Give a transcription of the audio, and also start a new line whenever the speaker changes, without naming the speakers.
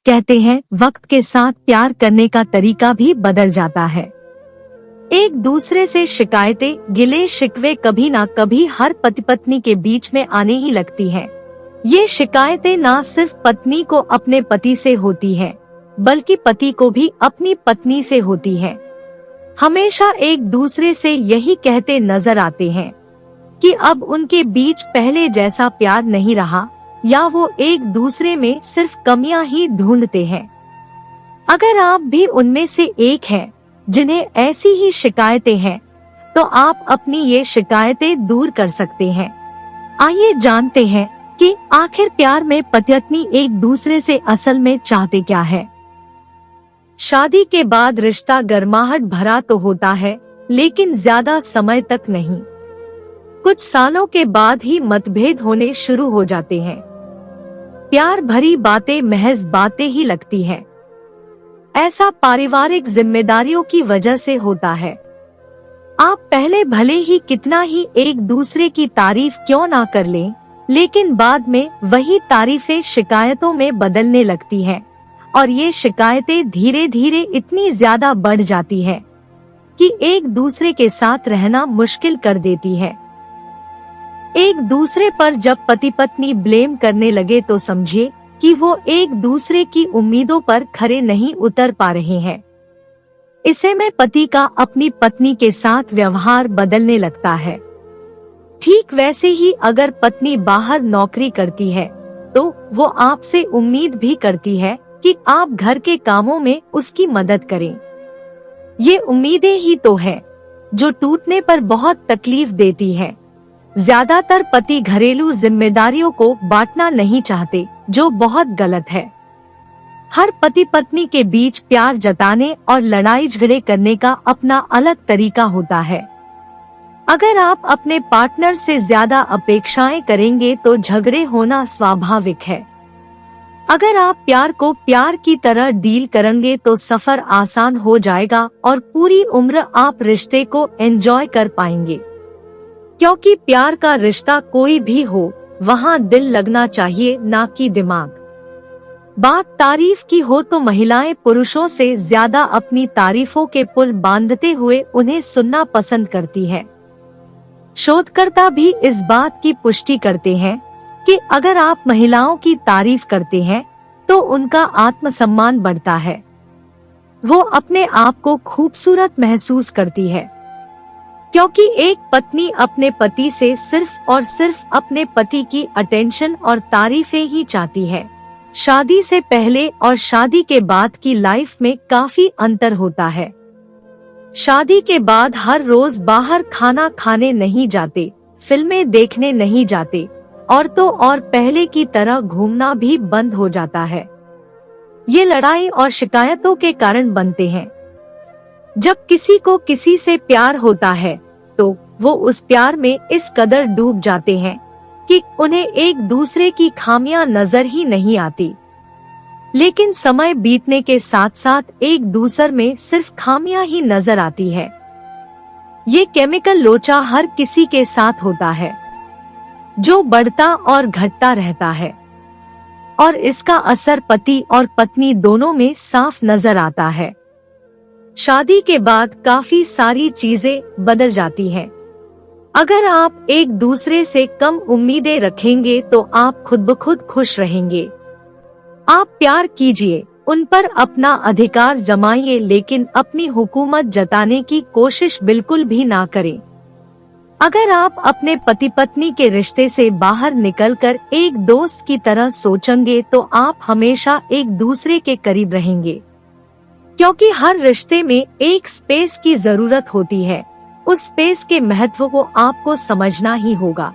कहते हैं वक्त के साथ प्यार करने का तरीका भी बदल जाता है। एक दूसरे से शिकायतें, गिले शिकवे कभी ना कभी हर पति पत्नी के बीच में आने ही लगती हैं। ये शिकायतें ना सिर्फ पत्नी को अपने पति से होती हैं, बल्कि पति को भी अपनी पत्नी से होती हैं। हमेशा एक दूसरे से यही कहते नजर आते हैं कि अब उनके बीच पहले जैसा प्यार नहीं रहा, या वो एक दूसरे में सिर्फ कमियां ही ढूंढते हैं। अगर आप भी उनमें से एक हैं जिन्हें ऐसी ही शिकायतें हैं, तो आप अपनी ये शिकायतें दूर कर सकते हैं। आइए जानते हैं कि आखिर प्यार में पति पत्नी एक दूसरे से असल में चाहते क्या है। शादी के बाद रिश्ता गर्माहट भरा तो होता है, लेकिन ज्यादा समय तक नहीं। कुछ सालों के बाद ही मतभेद होने शुरू हो जाते हैं। प्यार भरी बातें महज बातें ही लगती हैं। ऐसा पारिवारिक जिम्मेदारियों की वजह से होता है। आप पहले भले ही कितना ही एक दूसरे की तारीफ क्यों ना कर लें, लेकिन बाद में वही तारीफें शिकायतों में बदलने लगती हैं, और ये शिकायतें धीरे धीरे इतनी ज्यादा बढ़ जाती है कि एक दूसरे के साथ रहना मुश्किल कर देती है। एक दूसरे पर जब पति पत्नी ब्लेम करने लगे तो समझिए कि वो एक दूसरे की उम्मीदों पर खरे नहीं उतर पा रहे हैं। इसे में पति का अपनी पत्नी के साथ व्यवहार बदलने लगता है। ठीक वैसे ही अगर पत्नी बाहर नौकरी करती है, तो वो आपसे उम्मीद भी करती है कि आप घर के कामों में उसकी मदद करें। ये उम्मीदें ही तो है जो टूटने पर बहुत तकलीफ देती है। ज्यादातर पति घरेलू जिम्मेदारियों को बांटना नहीं चाहते, जो बहुत गलत है। हर पति पत्नी के बीच प्यार जताने और लड़ाई झगड़े करने का अपना अलग तरीका होता है। अगर आप अपने पार्टनर से ज्यादा अपेक्षाएं करेंगे तो झगड़े होना स्वाभाविक है। अगर आप प्यार को प्यार की तरह डील करेंगे तो सफर आसान हो जाएगा और पूरी उम्र आप रिश्ते को एंजॉय कर पाएंगे। क्योंकि प्यार का रिश्ता कोई भी हो, वहाँ दिल लगना चाहिए, ना कि दिमाग। बात तारीफ की हो तो महिलाएं पुरुषों से ज्यादा अपनी तारीफों के पुल बांधते हुए उन्हें सुनना पसंद करती है। शोधकर्ता भी इस बात की पुष्टि करते हैं कि अगर आप महिलाओं की तारीफ करते हैं तो उनका आत्मसम्मान बढ़ता है। वो अपने आप को खूबसूरत महसूस करती है, क्योंकि एक पत्नी अपने पति से सिर्फ और सिर्फ अपने पति की अटेंशन और तारीफें ही चाहती है। शादी से पहले और शादी के बाद की लाइफ में काफी अंतर होता है। शादी के बाद हर रोज बाहर खाना खाने नहीं जाते, फिल्में देखने नहीं जाते, और तो और पहले की तरह घूमना भी बंद हो जाता है। ये लड़ाई और शिकायतों के कारण बनते हैं। जब किसी को किसी से प्यार होता है तो वो उस प्यार में इस कदर डूब जाते हैं कि उन्हें एक दूसरे की खामियां नजर ही नहीं आती। लेकिन समय बीतने के साथ साथ एक दूसरे में सिर्फ खामियां ही नजर आती है। ये केमिकल लोचा हर किसी के साथ होता है, जो बढ़ता और घटता रहता है, और इसका असर पति और पत्नी दोनों में साफ नजर आता है। शादी के बाद काफी सारी चीजें बदल जाती हैं। अगर आप एक दूसरे से कम उम्मीदें रखेंगे तो आप खुद ब खुद खुश रहेंगे। आप प्यार कीजिए, उन पर अपना अधिकार जमाइए, लेकिन अपनी हुकूमत जताने की कोशिश बिल्कुल भी ना करें। अगर आप अपने पति पत्नी के रिश्ते से बाहर निकलकर एक दोस्त की तरह सोचेंगे तो आप हमेशा एक दूसरे के करीब रहेंगे। क्योंकि हर रिश्ते में एक स्पेस की जरूरत होती है, उस स्पेस के महत्व को आपको समझना ही होगा।